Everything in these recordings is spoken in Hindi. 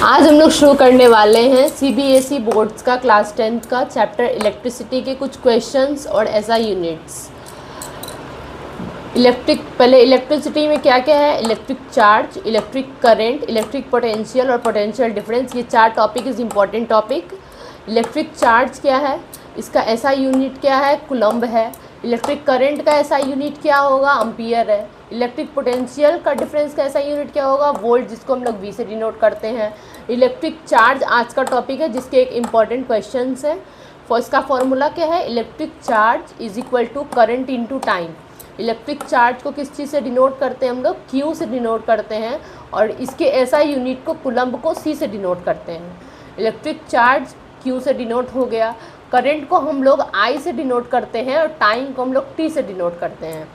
आज हम लोग शुरू करने वाले हैं सीबीएसई बोर्ड्स का क्लास 10th का चैप्टर इलेक्ट्रिसिटी के कुछ क्वेश्चंस और एसआई यूनिट्स। पहले इलेक्ट्रिसिटी में क्या क्या है? Electric charge, electric current, electric potential और पोटेंशियल डिफरेंस। ये 4 topic is important topic. Electric charge क्या है, इसका एसआई यूनिट क्या है? कूलम्ब है। इलेक्ट्रिक करंट का एसआई यूनिट क्या होगा? एम्पियर है। इलेक्ट्रिक पोटेंशियल का डिफरेंस का एसआई यूनिट क्या होगा? वोल्ट, जिसको हम लोग वी से डिनोट करते हैं। इलेक्ट्रिक चार्ज आज का टॉपिक है, जिसके एक इम्पॉर्टेंट क्वेश्चन है। इसका फॉर्मूला क्या है? Electric charge is equal to current into time. Electric charge को किस चीज़ से डिनोट करते हैं हम लोग? क्यू से डिनोट करते हैं, और इसके एसआई यूनिट को कूलम्ब को सी से डिनोट करते हैं। इलेक्ट्रिक चार्ज क्यू से डिनोट हो गया, करंट को हम लोग आई से डिनोट करते हैं, और टाइम को हम लोग टी से डिनोट करते हैं।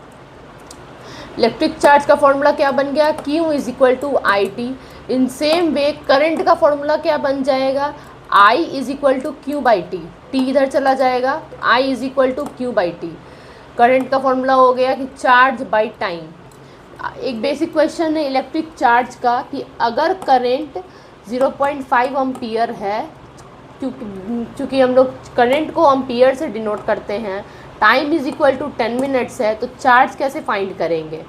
इलेक्ट्रिक चार्ज का फॉर्मूला क्या बन गया? Q is equal to I T. In same way current का फॉर्मूला क्या बन जाएगा? I is equal to Q by T. T इधर चला जाएगा, I is equal to Q by T. Current का फॉर्मूला हो गया कि चार्ज बाई टाइम। एक बेसिक क्वेश्चन है इलेक्ट्रिक चार्ज का कि अगर करंट 0.5 एम्पियर है, क्योंकि हम लोग करंट को एम्पियर से डिनोट करते हैं, time is equal to 10 minutes है, तो चार्ज कैसे फाइंड करेंगे?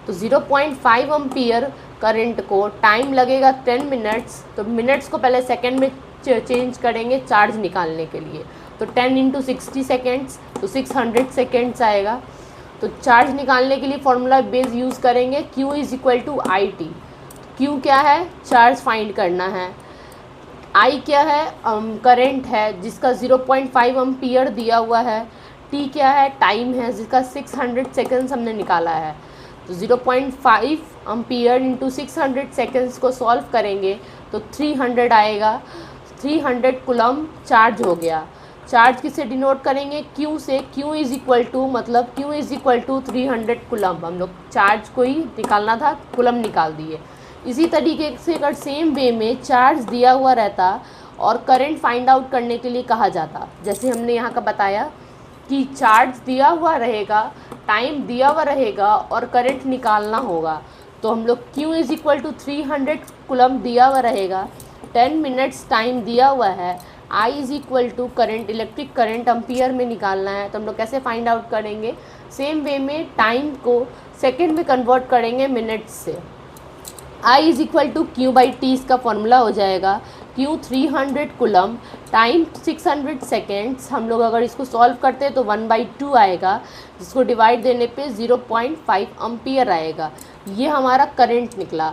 तो 0.5 एम्पियर करंट को टाइम लगेगा 10 मिनट्स, तो मिनट्स को पहले सेकंड में चेंज करेंगे चार्ज निकालने के लिए। तो 10 इंटू 60 सेकेंड्स, तो 600 सेकेंड्स आएगा। तो चार्ज निकालने के लिए फॉर्मूला बेस यूज़ करेंगे, Q is equal to I T. Q क्या है? चार्ज फाइंड करना है। I क्या है? करंट है, जिसका 0.5 एम्पियर दिया हुआ है। T क्या है? टाइम है, जिसका 600 सेकेंड्स हमने निकाला है। तो 0.5 एम्पियर इंटू 600 सेकेंड्स को सॉल्व करेंगे तो 300 आएगा। 300 कूलम्ब चार्ज हो गया। चार्ज किससे डिनोट करेंगे? Q से। Q इज इक्वल टू, मतलब Q is equal to 300 coulomb. हम लोग चार्ज को ही निकालना था, कूलम्ब निकाल दिए। इसी तरीके से अगर सेम वे में चार्ज दिया हुआ रहता और करंट फाइंड आउट करने के लिए कहा जाता, जैसे हमने यहाँ का बताया कि चार्ज दिया हुआ रहेगा, टाइम दिया हुआ रहेगा और करंट निकालना होगा, तो हम लोग Q is equal to 300 coulomb दिया हुआ रहेगा, 10 मिनट्स टाइम दिया हुआ है, I is equal to current, electric current ampere में निकालना है, तो हम लोग कैसे फाइंड आउट करेंगे? सेम वे में टाइम को सेकेंड में कन्वर्ट करेंगे मिनट्स से। I is equal to Q by T, इसका फॉर्मूला हो जाएगा Q 300 कूलम्ब, टाइम 600 सेकेंड्स। हम लोग अगर इसको सॉल्व करते हैं तो 1/2 आएगा, जिसको डिवाइड देने पे 0.5 एम्पियर आएगा। ये हमारा करंट निकला।